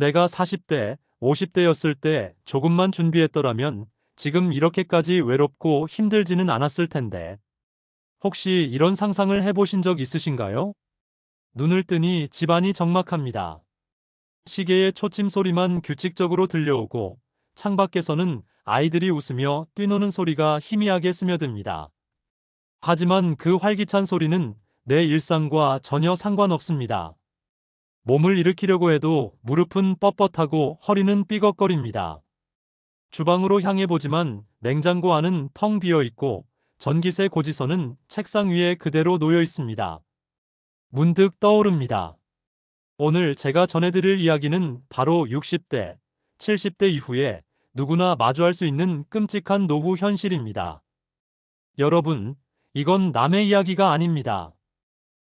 내가 40대, 50대였을 때 조금만 준비했더라면 지금 이렇게까지 외롭고 힘들지는 않았을 텐데. 혹시 이런 상상을 해보신 적 있으신가요? 눈을 뜨니 집안이 적막합니다. 시계의 초침 소리만 규칙적으로 들려오고 창밖에서는 아이들이 웃으며 뛰노는 소리가 희미하게 스며듭니다. 하지만 그 활기찬 소리는 내 일상과 전혀 상관없습니다. 몸을 일으키려고 해도 무릎은 뻣뻣하고 허리는 삐걱거립니다. 주방으로 향해 보지만 냉장고 안은 텅 비어 있고 전기세 고지서는 책상 위에 그대로 놓여 있습니다. 문득 떠오릅니다. 오늘 제가 전해드릴 이야기는 바로 60대, 70대 이후에 누구나 마주할 수 있는 끔찍한 노후 현실입니다. 여러분, 이건 남의 이야기가 아닙니다.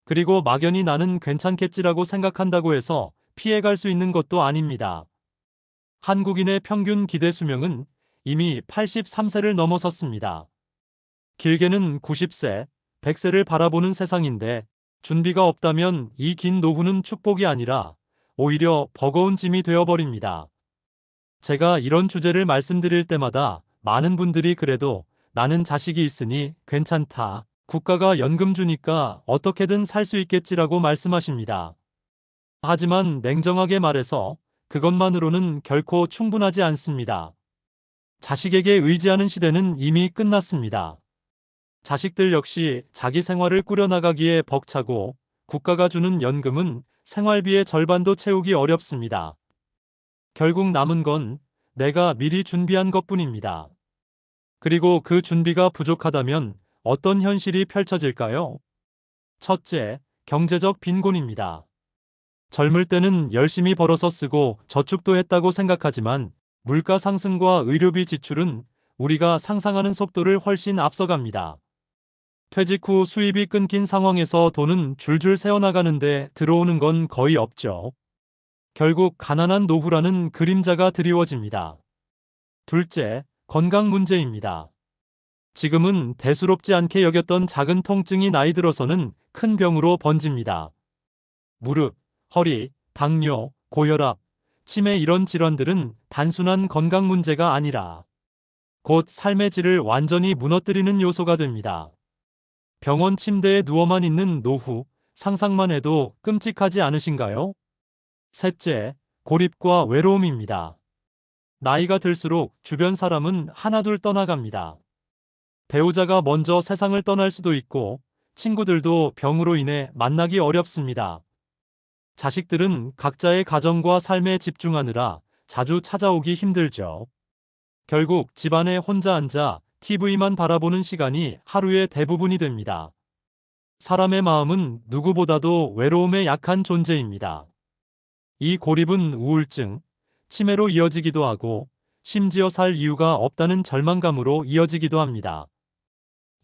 그리고 막연히 나는 괜찮겠지라고 생각한다고 해서 피해갈 수 있는 것도 아닙니다. 한국인의 평균 기대 수명은 이미 83세를 넘어섰습니다. 길게는 90세, 100세를 바라보는 세상인데 준비가 없다면 이 긴 노후는 축복이 아니라 오히려 버거운 짐이 되어버립니다. 제가 이런 주제를 말씀드릴 때마다 많은 분들이 그래도 나는 자식이 있으니 괜찮다. 국가가 연금 주니까 어떻게든 살 수 있겠지라고 말씀하십니다. 하지만 냉정하게 말해서 그것만으로는 결코 충분하지 않습니다. 자식에게 의지하는 시대는 이미 끝났습니다. 자식들 역시 자기 생활을 꾸려나가기에 벅차고 국가가 주는 연금은 생활비의 절반도 채우기 어렵습니다. 결국 남은 건 내가 미리 준비한 것뿐입니다. 그리고 그 준비가 부족하다면 어떤 현실이 펼쳐질까요? 첫째, 경제적 빈곤입니다. 젊을 때는 열심히 벌어서 쓰고 저축도 했다고 생각하지만 물가 상승과 의료비 지출은 우리가 상상하는 속도를 훨씬 앞서갑니다. 퇴직 후 수입이 끊긴 상황에서 돈은 줄줄 새어나가는데 들어오는 건 거의 없죠. 결국 가난한 노후라는 그림자가 드리워집니다. 둘째, 건강 문제입니다. 지금은 대수롭지 않게 여겼던 작은 통증이 나이 들어서는 큰 병으로 번집니다. 무릎, 허리, 당뇨, 고혈압, 치매 이런 질환들은 단순한 건강 문제가 아니라 곧 삶의 질을 완전히 무너뜨리는 요소가 됩니다. 병원 침대에 누워만 있는 노후, 상상만 해도 끔찍하지 않으신가요? 셋째, 고립과 외로움입니다. 나이가 들수록 주변 사람은 하나둘 떠나갑니다. 배우자가 먼저 세상을 떠날 수도 있고 친구들도 병으로 인해 만나기 어렵습니다. 자식들은 각자의 가정과 삶에 집중하느라 자주 찾아오기 힘들죠. 결국 집안에 혼자 앉아 TV만 바라보는 시간이 하루의 대부분이 됩니다. 사람의 마음은 누구보다도 외로움에 약한 존재입니다. 이 고립은 우울증, 치매로 이어지기도 하고 심지어 살 이유가 없다는 절망감으로 이어지기도 합니다.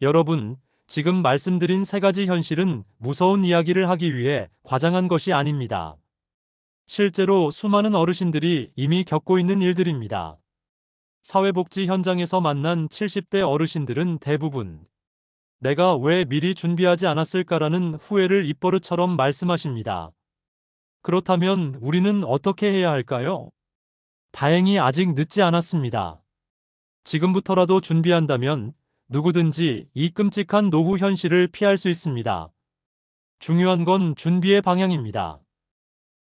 여러분, 지금 말씀드린 세 가지 현실은 무서운 이야기를 하기 위해 과장한 것이 아닙니다. 실제로 수많은 어르신들이 이미 겪고 있는 일들입니다. 사회복지 현장에서 만난 70대 어르신들은 대부분 내가 왜 미리 준비하지 않았을까라는 후회를 입버릇처럼 말씀하십니다. 그렇다면 우리는 어떻게 해야 할까요? 다행히 아직 늦지 않았습니다. 지금부터라도 준비한다면 누구든지 이 끔찍한 노후 현실을 피할 수 있습니다. 중요한 건 준비의 방향입니다.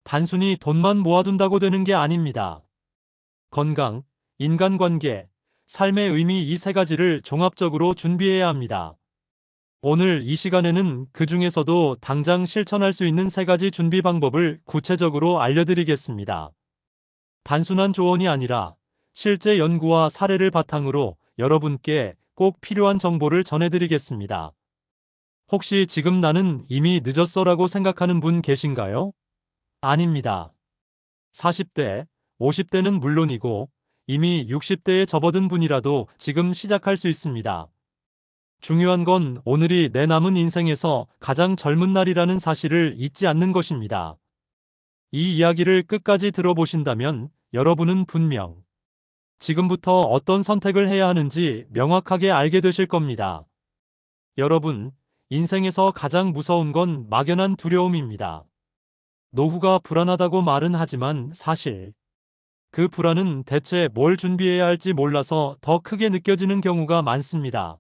단순히 돈만 모아둔다고 되는 게 아닙니다. 건강, 인간관계, 삶의 의미 이 세 가지를 종합적으로 준비해야 합니다. 오늘 이 시간에는 그 중에서도 당장 실천할 수 있는 세 가지 준비 방법을 구체적으로 알려드리겠습니다. 단순한 조언이 아니라 실제 연구와 사례를 바탕으로 여러분께 꼭 필요한 정보를 전해드리겠습니다. 혹시 지금 나는 이미 늦었어라고 생각하는 분 계신가요? 아닙니다. 40대, 50대는 물론이고 이미 60대에 접어든 분이라도 지금 시작할 수 있습니다. 중요한 건 오늘이 내 남은 인생에서 가장 젊은 날이라는 사실을 잊지 않는 것입니다. 이 이야기를 끝까지 들어보신다면 여러분은 분명 지금부터 어떤 선택을 해야 하는지 명확하게 알게 되실 겁니다. 여러분, 인생에서 가장 무서운 건 막연한 두려움입니다. 노후가 불안하다고 말은 하지만 사실 그 불안은 대체 뭘 준비해야 할지 몰라서 더 크게 느껴지는 경우가 많습니다.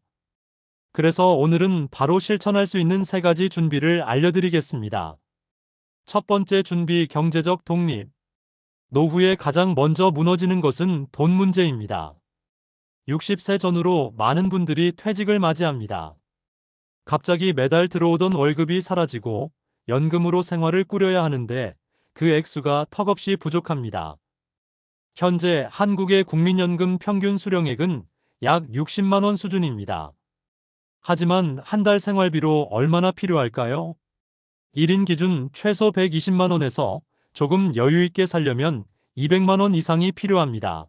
그래서 오늘은 바로 실천할 수 있는 3가지 준비를 알려드리겠습니다. 첫 번째 준비, 경제적 독립. 노후에 가장 먼저 무너지는 것은 돈 문제입니다. 60세 전후로 많은 분들이 퇴직을 맞이합니다. 갑자기 매달 들어오던 월급이 사라지고 연금으로 생활을 꾸려야 하는데 그 액수가 턱없이 부족합니다. 현재 한국의 국민연금 평균 수령액은 약 60만 원 수준입니다. 하지만 한 달 생활비로 얼마나 필요할까요? 1인 기준 최소 120만 원에서 조금 여유 있게 살려면 200만 원 이상이 필요합니다.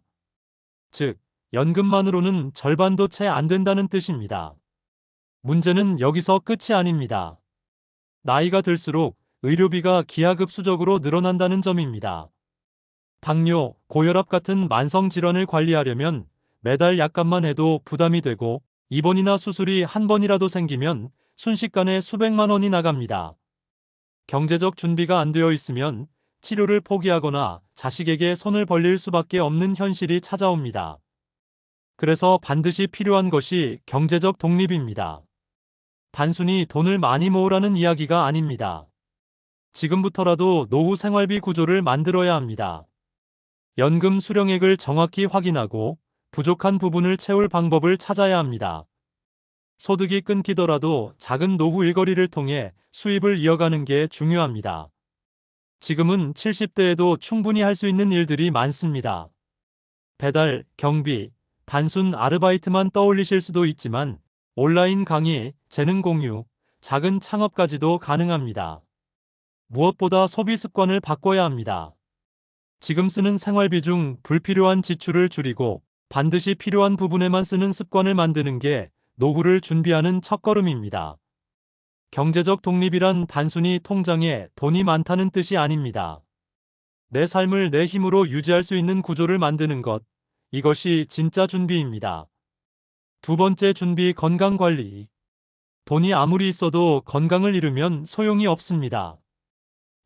즉, 연금만으로는 절반도 채 안 된다는 뜻입니다. 문제는 여기서 끝이 아닙니다. 나이가 들수록 의료비가 기하급수적으로 늘어난다는 점입니다. 당뇨, 고혈압 같은 만성 질환을 관리하려면 매달 약값만 해도 부담이 되고 입원이나 수술이 한 번이라도 생기면 순식간에 수백만 원이 나갑니다. 경제적 준비가 안 되어 있으면 치료를 포기하거나 자식에게 손을 벌릴 수밖에 없는 현실이 찾아옵니다. 그래서 반드시 필요한 것이 경제적 독립입니다. 단순히 돈을 많이 모으라는 이야기가 아닙니다. 지금부터라도 노후 생활비 구조를 만들어야 합니다. 연금 수령액을 정확히 확인하고 부족한 부분을 채울 방법을 찾아야 합니다. 소득이 끊기더라도 작은 노후 일거리를 통해 수입을 이어가는 게 중요합니다. 지금은 70대에도 충분히 할 수 있는 일들이 많습니다. 배달, 경비, 단순 아르바이트만 떠올리실 수도 있지만 온라인 강의, 재능 공유, 작은 창업까지도 가능합니다. 무엇보다 소비 습관을 바꿔야 합니다. 지금 쓰는 생활비 중 불필요한 지출을 줄이고 반드시 필요한 부분에만 쓰는 습관을 만드는 게 노후를 준비하는 첫걸음입니다. 경제적 독립이란 단순히 통장에 돈이 많다는 뜻이 아닙니다. 내 삶을 내 힘으로 유지할 수 있는 구조를 만드는 것, 이것이 진짜 준비입니다. 두 번째 준비, 건강관리. 돈이 아무리 있어도 건강을 잃으면 소용이 없습니다.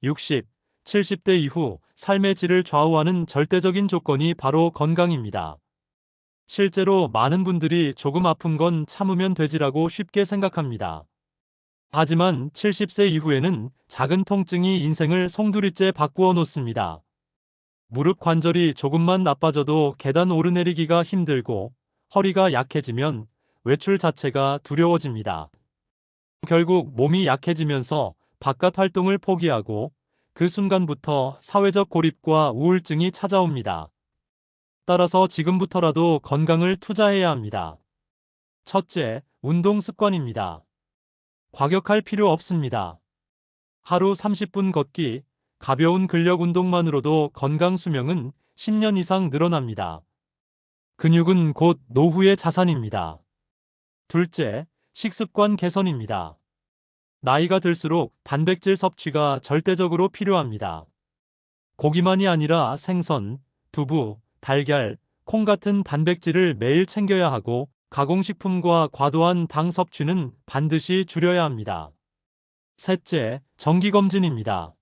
60, 70대 이후 삶의 질을 좌우하는 절대적인 조건이 바로 건강입니다. 실제로 많은 분들이 조금 아픈 건 참으면 되지라고 쉽게 생각합니다. 하지만 70세 이후에는 작은 통증이 인생을 송두리째 바꾸어 놓습니다. 무릎 관절이 조금만 나빠져도 계단 오르내리기가 힘들고 허리가 약해지면 외출 자체가 두려워집니다. 결국 몸이 약해지면서 바깥 활동을 포기하고 그 순간부터 사회적 고립과 우울증이 찾아옵니다. 따라서 지금부터라도 건강을 투자해야 합니다. 첫째, 운동 습관입니다. 과격할 필요 없습니다. 하루 30분 걷기, 가벼운 근력 운동만으로도 건강 수명은 10년 이상 늘어납니다. 근육은 곧 노후의 자산입니다. 둘째, 식습관 개선입니다. 나이가 들수록 단백질 섭취가 절대적으로 필요합니다. 고기만이 아니라 생선, 두부, 달걀, 콩 같은 단백질을 매일 챙겨야 하고 가공식품과 과도한 당 섭취는 반드시 줄여야 합니다. 셋째, 정기검진입니다.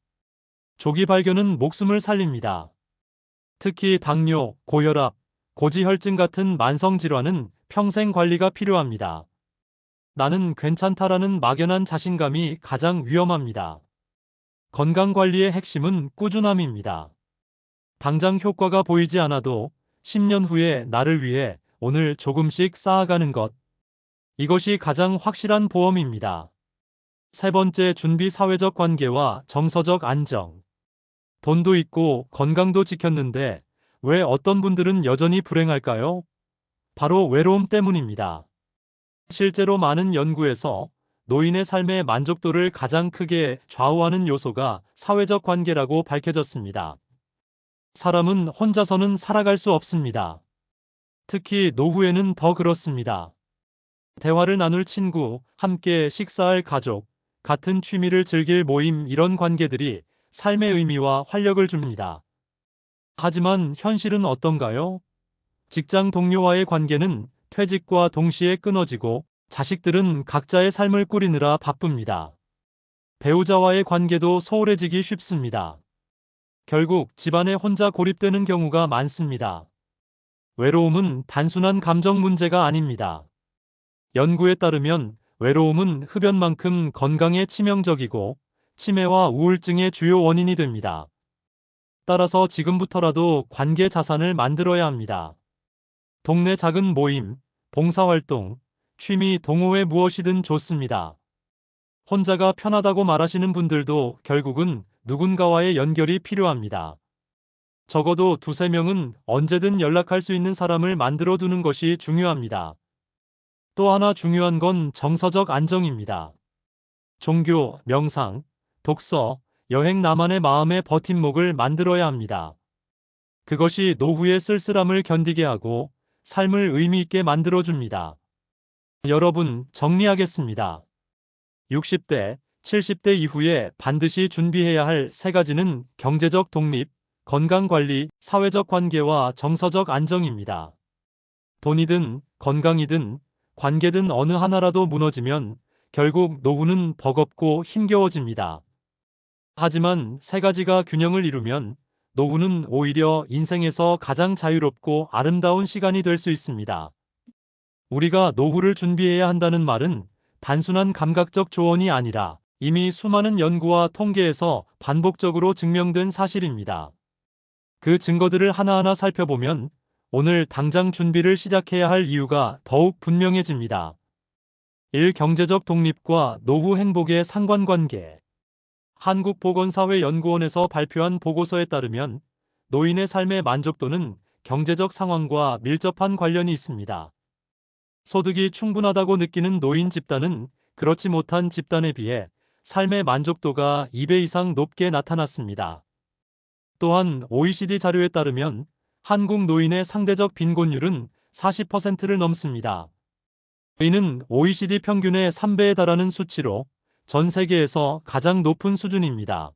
조기 발견은 목숨을 살립니다. 특히 당뇨, 고혈압, 고지혈증 같은 만성질환은 평생 관리가 필요합니다. 나는 괜찮다라는 막연한 자신감이 가장 위험합니다. 건강관리의 핵심은 꾸준함입니다. 당장 효과가 보이지 않아도 10년 후에 나를 위해 오늘 조금씩 쌓아가는 것. 이것이 가장 확실한 보험입니다. 세 번째 준비, 사회적 관계와 정서적 안정. 돈도 있고 건강도 지켰는데 왜 어떤 분들은 여전히 불행할까요? 바로 외로움 때문입니다. 실제로 많은 연구에서 노인의 삶의 만족도를 가장 크게 좌우하는 요소가 사회적 관계라고 밝혀졌습니다. 사람은 혼자서는 살아갈 수 없습니다. 특히 노후에는 더 그렇습니다. 대화를 나눌 친구, 함께 식사할 가족, 같은 취미를 즐길 모임, 이런 관계들이 삶의 의미와 활력을 줍니다. 하지만 현실은 어떤가요? 직장 동료와의 관계는 퇴직과 동시에 끊어지고 자식들은 각자의 삶을 꾸리느라 바쁩니다. 배우자와의 관계도 소홀해지기 쉽습니다. 결국 집안에 혼자 고립되는 경우가 많습니다. 외로움은 단순한 감정 문제가 아닙니다. 연구에 따르면 외로움은 흡연만큼 건강에 치명적이고 치매와 우울증의 주요 원인이 됩니다. 따라서 지금부터라도 관계 자산을 만들어야 합니다. 동네 작은 모임, 봉사활동, 취미, 동호회 무엇이든 좋습니다. 혼자가 편하다고 말하시는 분들도 결국은 누군가와의 연결이 필요합니다. 적어도 두세 명은 언제든 연락할 수 있는 사람을 만들어 두는 것이 중요합니다. 또 하나 중요한 건 정서적 안정입니다. 종교, 명상, 독서, 여행 나만의 마음의 버팀목을 만들어야 합니다. 그것이 노후의 쓸쓸함을 견디게 하고 삶을 의미 있게 만들어줍니다. 여러분, 정리하겠습니다. 60대, 70대 이후에 반드시 준비해야 할 세 가지는 경제적 독립, 건강관리, 사회적 관계와 정서적 안정입니다. 돈이든 건강이든 관계든 어느 하나라도 무너지면 결국 노후는 버겁고 힘겨워집니다. 하지만 세 가지가 균형을 이루면 노후는 오히려 인생에서 가장 자유롭고 아름다운 시간이 될 수 있습니다. 우리가 노후를 준비해야 한다는 말은 단순한 감각적 조언이 아니라 이미 수많은 연구와 통계에서 반복적으로 증명된 사실입니다. 그 증거들을 하나하나 살펴보면 오늘 당장 준비를 시작해야 할 이유가 더욱 분명해집니다. 1. 경제적 독립과 노후 행복의 상관관계. 한국보건사회연구원에서 발표한 보고서에 따르면 노인의 삶의 만족도는 경제적 상황과 밀접한 관련이 있습니다. 소득이 충분하다고 느끼는 노인 집단은 그렇지 못한 집단에 비해 삶의 만족도가 2배 이상 높게 나타났습니다. 또한 OECD 자료에 따르면 한국 노인의 상대적 빈곤율은 40%를 넘습니다. 이는 OECD 평균의 3배에 달하는 수치로 전 세계에서 가장 높은 수준입니다.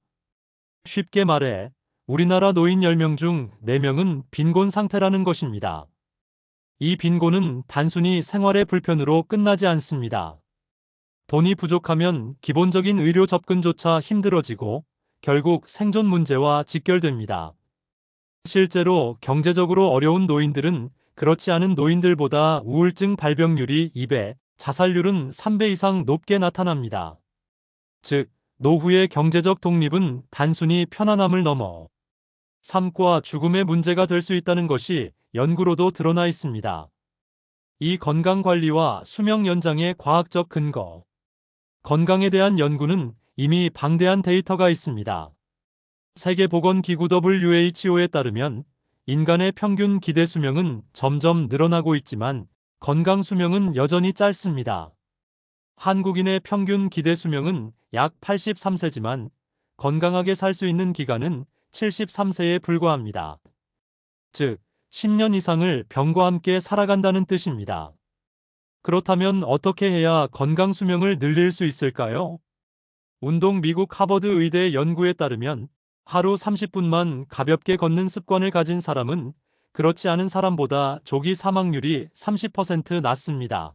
쉽게 말해 우리나라 노인 10명 중 4명은 빈곤 상태라는 것입니다. 이 빈곤은 단순히 생활의 불편으로 끝나지 않습니다. 돈이 부족하면 기본적인 의료 접근조차 힘들어지고 결국 생존 문제와 직결됩니다. 실제로 경제적으로 어려운 노인들은 그렇지 않은 노인들보다 우울증 발병률이 2배, 자살률은 3배 이상 높게 나타납니다. 즉, 노후의 경제적 독립은 단순히 편안함을 넘어 삶과 죽음의 문제가 될 수 있다는 것이 연구로도 드러나 있습니다. 이 건강관리와 수명 연장의 과학적 근거. 건강에 대한 연구는 이미 방대한 데이터가 있습니다. 세계보건기구 WHO에 따르면 인간의 평균 기대 수명은 점점 늘어나고 있지만 건강 수명은 여전히 짧습니다. 한국인의 평균 기대 수명은 약 83세지만 건강하게 살 수 있는 기간은 73세에 불과합니다. 즉, 10년 이상을 병과 함께 살아간다는 뜻입니다. 그렇다면 어떻게 해야 건강 수명을 늘릴 수 있을까요? 운동 미국 하버드 의대 연구에 따르면 하루 30분만 가볍게 걷는 습관을 가진 사람은 그렇지 않은 사람보다 조기 사망률이 30% 낮습니다.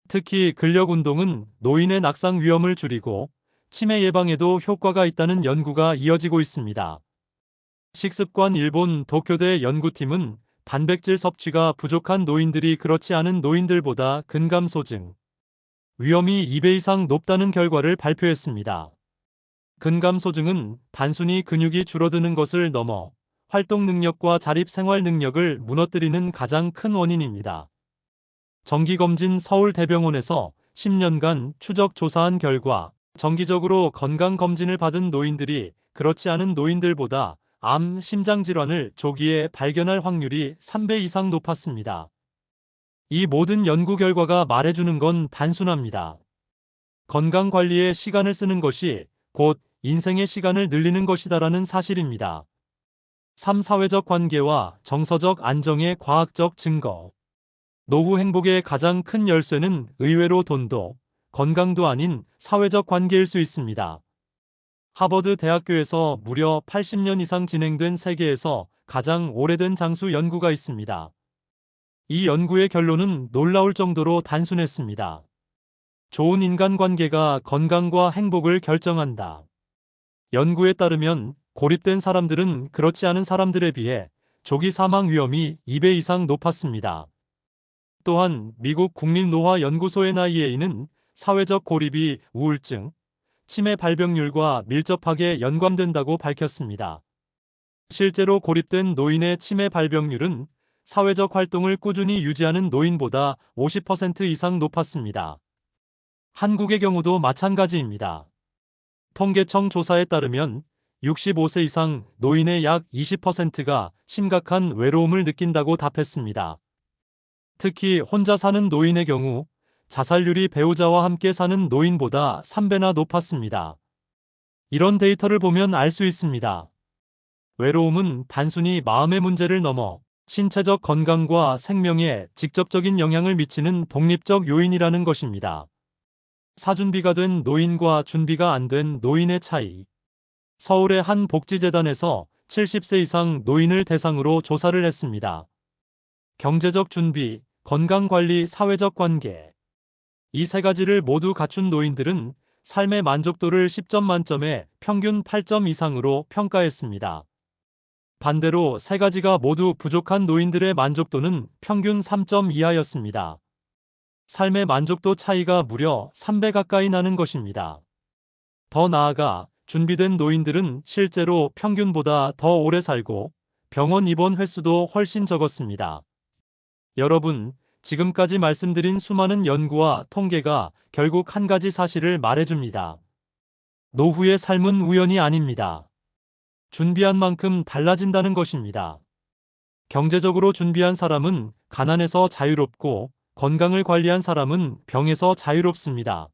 특히 근력 운동은 노인의 낙상 위험을 줄이고 치매 예방에도 효과가 있다는 연구가 이어지고 있습니다. 식습관 일본 도쿄대 연구팀은 단백질 섭취가 부족한 노인들이 그렇지 않은 노인들보다 근감소증 위험이 2배 이상 높다는 결과를 발표했습니다. 근감소증은 단순히 근육이 줄어드는 것을 넘어 활동 능력과 자립 생활 능력을 무너뜨리는 가장 큰 원인입니다. 정기검진 서울대병원에서 10년간 추적 조사한 결과 정기적으로 건강검진을 받은 노인들이 그렇지 않은 노인들보다 암, 심장질환을 조기에 발견할 확률이 3배 이상 높았습니다. 이 모든 연구 결과가 말해주는 건 단순합니다. 건강관리에 시간을 쓰는 것이 곧 인생의 시간을 늘리는 것이다라는 사실입니다. 3. 사회적 관계와 정서적 안정의 과학적 증거. 노후 행복의 가장 큰 열쇠는 의외로 돈도 건강도 아닌 사회적 관계일 수 있습니다. 하버드 대학교에서 무려 80년 이상 진행된 세계에서 가장 오래된 장수 연구가 있습니다. 이 연구의 결론은 놀라울 정도로 단순했습니다. 좋은 인간관계가 건강과 행복을 결정한다. 연구에 따르면 고립된 사람들은 그렇지 않은 사람들에 비해 조기 사망 위험이 2배 이상 높았습니다. 또한 미국 국립노화연구소 NIA는 사회적 고립이 우울증, 치매 발병률과 밀접하게 연관된다고 밝혔습니다. 실제로 고립된 노인의 치매 발병률은 사회적 활동을 꾸준히 유지하는 노인보다 50% 이상 높았습니다. 한국의 경우도 마찬가지입니다. 통계청 조사에 따르면 65세 이상 노인의 약 20%가 심각한 외로움을 느낀다고 답했습니다. 특히 혼자 사는 노인의 경우 자살률이 배우자와 함께 사는 노인보다 3배나 높았습니다. 이런 데이터를 보면 알 수 있습니다. 외로움은 단순히 마음의 문제를 넘어 신체적 건강과 생명에 직접적인 영향을 미치는 독립적 요인이라는 것입니다. 사준비가 된 노인과 준비가 안 된 노인의 차이. 서울의 한 복지재단에서 70세 이상 노인을 대상으로 조사를 했습니다. 경제적 준비, 건강관리, 사회적 관계. 이 세 가지를 모두 갖춘 노인들은 삶의 만족도를 10점 만점에 평균 8점 이상으로 평가했습니다. 반대로 세 가지가 모두 부족한 노인들의 만족도는 평균 3점 이하였습니다. 삶의 만족도 차이가 무려 3배 가까이 나는 것입니다. 더 나아가 준비된 노인들은 실제로 평균보다 더 오래 살고 병원 입원 횟수도 훨씬 적었습니다. 여러분, 지금까지 말씀드린 수많은 연구와 통계가 결국 한 가지 사실을 말해줍니다. 노후의 삶은 우연이 아닙니다. 준비한 만큼 달라진다는 것입니다. 경제적으로 준비한 사람은 가난에서 자유롭고 건강을 관리한 사람은 병에서 자유롭습니다.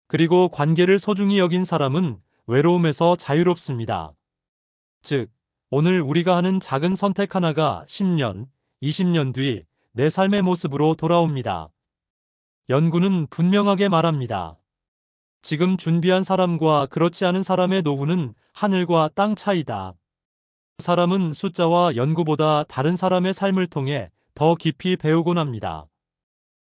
그리고 관계를 소중히 여긴 사람은 외로움에서 자유롭습니다. 즉, 오늘 우리가 하는 작은 선택 하나가 10년, 20년 뒤 내 삶의 모습으로 돌아옵니다. 연구는 분명하게 말합니다. 지금 준비한 사람과 그렇지 않은 사람의 노후는 하늘과 땅 차이다. 사람은 숫자와 연구보다 다른 사람의 삶을 통해 더 깊이 배우곤 합니다.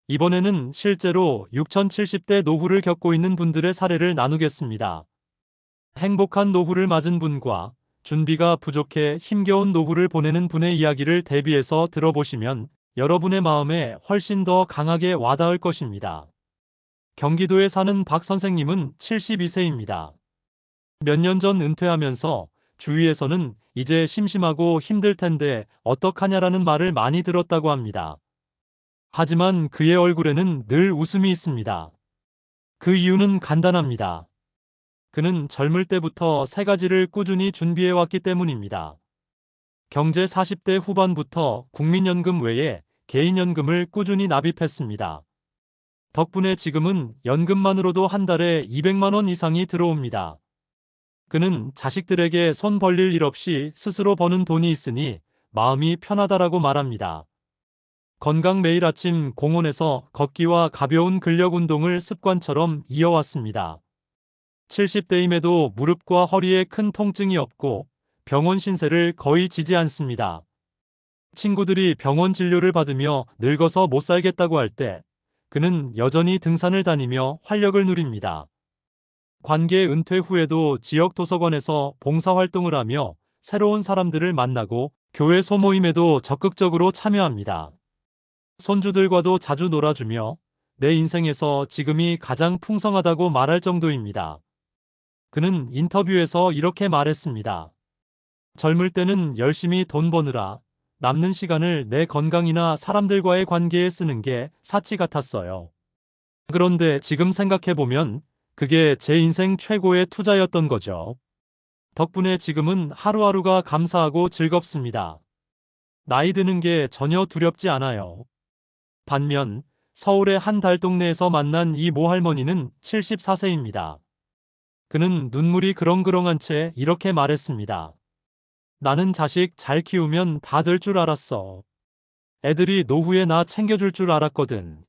이번에는 실제로 6070대 노후를 겪고 있는 분들의 사례를 나누겠습니다. 행복한 노후를 맞은 분과 준비가 부족해 힘겨운 노후를 보내는 분의 이야기를 대비해서 들어보시면 여러분의 마음에 훨씬 더 강하게 와닿을 것입니다. 경기도에 사는 박 선생님은 72세입니다. 몇 년 전 은퇴하면서 주위에서는 이제 심심하고 힘들 텐데 어떡하냐라는 말을 많이 들었다고 합니다. 하지만 그의 얼굴에는 늘 웃음이 있습니다. 그 이유는 간단합니다. 그는 젊을 때부터 세 가지를 꾸준히 준비해왔기 때문입니다. 경제 40대 후반부터 국민연금 외에 개인연금을 꾸준히 납입했습니다. 덕분에 지금은 연금만으로도 한 달에 200만 원 이상이 들어옵니다. 그는 자식들에게 손 벌릴 일 없이 스스로 버는 돈이 있으니 마음이 편하다라고 말합니다. 건강 매일 아침 공원에서 걷기와 가벼운 근력 운동을 습관처럼 이어왔습니다. 70대임에도 무릎과 허리에 큰 통증이 없고 병원 신세를 거의 지지 않습니다. 친구들이 병원 진료를 받으며 늙어서 못 살겠다고 할 때 그는 여전히 등산을 다니며 활력을 누립니다. 관계 은퇴 후에도 지역 도서관에서 봉사활동을 하며 새로운 사람들을 만나고 교회 소모임에도 적극적으로 참여합니다. 손주들과도 자주 놀아주며 내 인생에서 지금이 가장 풍성하다고 말할 정도입니다. 그는 인터뷰에서 이렇게 말했습니다. 젊을 때는 열심히 돈 버느라 남는 시간을 내 건강이나 사람들과의 관계에 쓰는 게 사치 같았어요. 그런데 지금 생각해보면 그게 제 인생 최고의 투자였던 거죠. 덕분에 지금은 하루하루가 감사하고 즐겁습니다. 나이 드는 게 전혀 두렵지 않아요. 반면 서울의 한 달동네에서 만난 이 모할머니는 74세입니다. 그는 눈물이 그렁그렁한 채 이렇게 말했습니다. 나는 자식 잘 키우면 다 될 줄 알았어. 애들이 노후에 나 챙겨줄 줄 알았거든.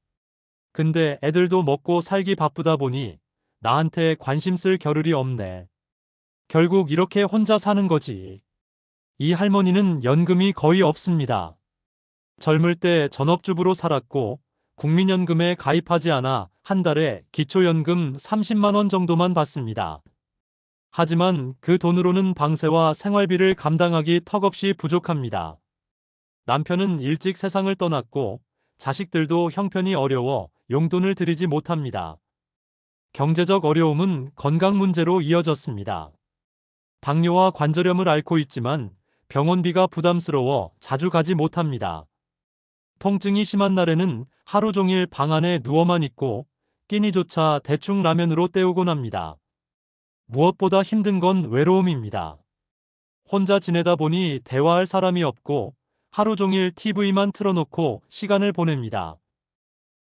근데 애들도 먹고 살기 바쁘다 보니 나한테 관심 쓸 겨를이 없네. 결국 이렇게 혼자 사는 거지. 이 할머니는 연금이 거의 없습니다. 젊을 때 전업주부로 살았고 국민연금에 가입하지 않아 한 달에 기초연금 30만 원 정도만 받습니다. 하지만 그 돈으로는 방세와 생활비를 감당하기 턱없이 부족합니다. 남편은 일찍 세상을 떠났고 자식들도 형편이 어려워 용돈을 드리지 못합니다. 경제적 어려움은 건강 문제로 이어졌습니다. 당뇨와 관절염을 앓고 있지만 병원비가 부담스러워 자주 가지 못합니다. 통증이 심한 날에는 하루 종일 방 안에 누워만 있고 끼니조차 대충 라면으로 때우곤 합니다. 무엇보다 힘든 건 외로움입니다. 혼자 지내다 보니 대화할 사람이 없고 하루 종일 TV만 틀어놓고 시간을 보냅니다.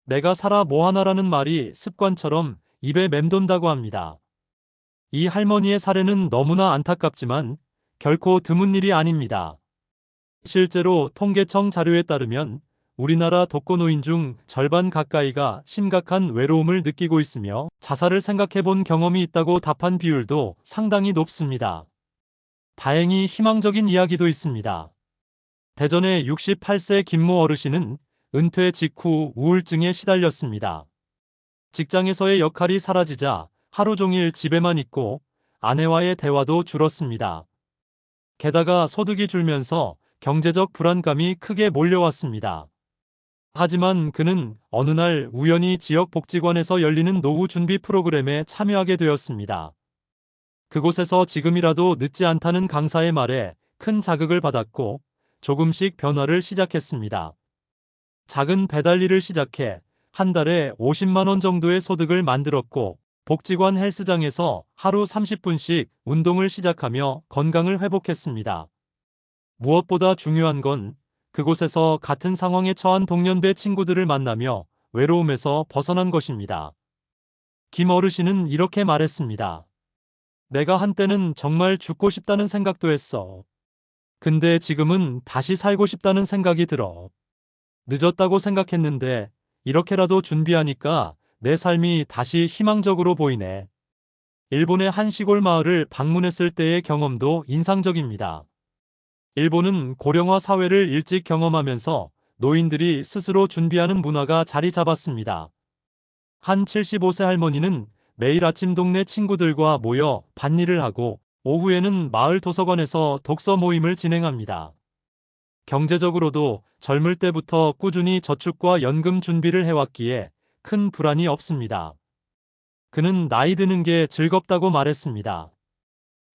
내가 살아 뭐하나라는 말이 습관처럼 입에 맴돈다고 합니다. 이 할머니의 사례는 너무나 안타깝지만 결코 드문 일이 아닙니다. 실제로 통계청 자료에 따르면 우리나라 독거노인 중 절반 가까이가 심각한 외로움을 느끼고 있으며 자살을 생각해 본 경험이 있다고 답한 비율도 상당히 높습니다. 다행히 희망적인 이야기도 있습니다. 대전의 68세 김모 어르신은 은퇴 직후 우울증에 시달렸습니다. 직장에서의 역할이 사라지자 하루 종일 집에만 있고 아내와의 대화도 줄었습니다. 게다가 소득이 줄면서 경제적 불안감이 크게 몰려왔습니다. 하지만 그는 어느 날 우연히 지역복지관에서 열리는 노후 준비 프로그램에 참여하게 되었습니다. 그곳에서 지금이라도 늦지 않다는 강사의 말에 큰 자극을 받았고 조금씩 변화를 시작했습니다. 작은 배달 일을 시작해 한 달에 50만 원 정도의 소득을 만들었고 복지관 헬스장에서 하루 30분씩 운동을 시작하며 건강을 회복했습니다. 무엇보다 중요한 건 그곳에서 같은 상황에 처한 동년배 친구들을 만나며 외로움에서 벗어난 것입니다. 김 어르신은 이렇게 말했습니다. 내가 한때는 정말 죽고 싶다는 생각도 했어. 근데 지금은 다시 살고 싶다는 생각이 들어. 늦었다고 생각했는데 이렇게라도 준비하니까 내 삶이 다시 희망적으로 보이네. 일본의 한 시골 마을을 방문했을 때의 경험도 인상적입니다. 일본은 고령화 사회를 일찍 경험하면서 노인들이 스스로 준비하는 문화가 자리 잡았습니다. 한 75세 할머니는 매일 아침 동네 친구들과 모여 밭일을 하고 오후에는 마을 도서관에서 독서 모임을 진행합니다. 경제적으로도 젊을 때부터 꾸준히 저축과 연금 준비를 해왔기에 큰 불안이 없습니다. 그는 나이 드는 게 즐겁다고 말했습니다.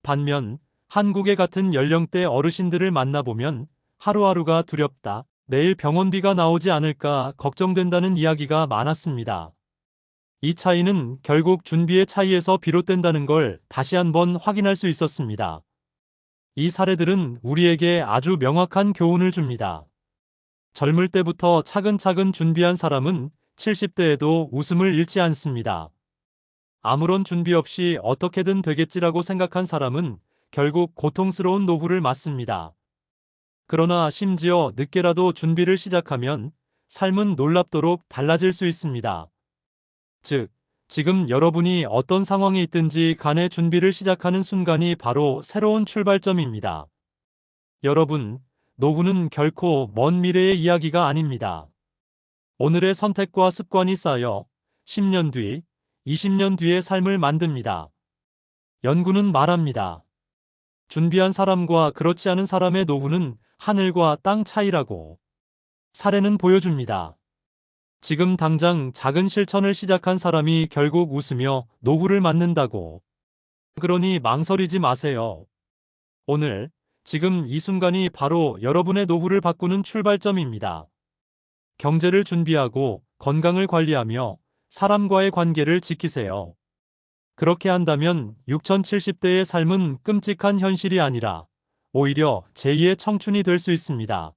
반면 한국의 같은 연령대 어르신들을 만나보면 하루하루가 두렵다, 내일 병원비가 나오지 않을까 걱정된다는 이야기가 많았습니다. 이 차이는 결국 준비의 차이에서 비롯된다는 걸 다시 한번 확인할 수 있었습니다. 이 사례들은 우리에게 아주 명확한 교훈을 줍니다. 젊을 때부터 차근차근 준비한 사람은 70대에도 웃음을 잃지 않습니다. 아무런 준비 없이 어떻게든 되겠지라고 생각한 사람은 결국 고통스러운 노후를 맞습니다. 그러나 심지어 늦게라도 준비를 시작하면 삶은 놀랍도록 달라질 수 있습니다. 즉, 지금 여러분이 어떤 상황에 있든지 간에 준비를 시작하는 순간이 바로 새로운 출발점입니다. 여러분, 노후는 결코 먼 미래의 이야기가 아닙니다. 오늘의 선택과 습관이 쌓여 10년 뒤, 20년 뒤의 삶을 만듭니다. 연구는 말합니다. 준비한 사람과 그렇지 않은 사람의 노후는 하늘과 땅 차이라고. 사례는 보여줍니다. 지금 당장 작은 실천을 시작한 사람이 결국 웃으며 노후를 맞는다고. 그러니 망설이지 마세요. 오늘, 지금 이 순간이 바로 여러분의 노후를 바꾸는 출발점입니다. 경제를 준비하고 건강을 관리하며 사람과의 관계를 지키세요. 그렇게 한다면 6070대의 삶은 끔찍한 현실이 아니라 오히려 제2의 청춘이 될 수 있습니다.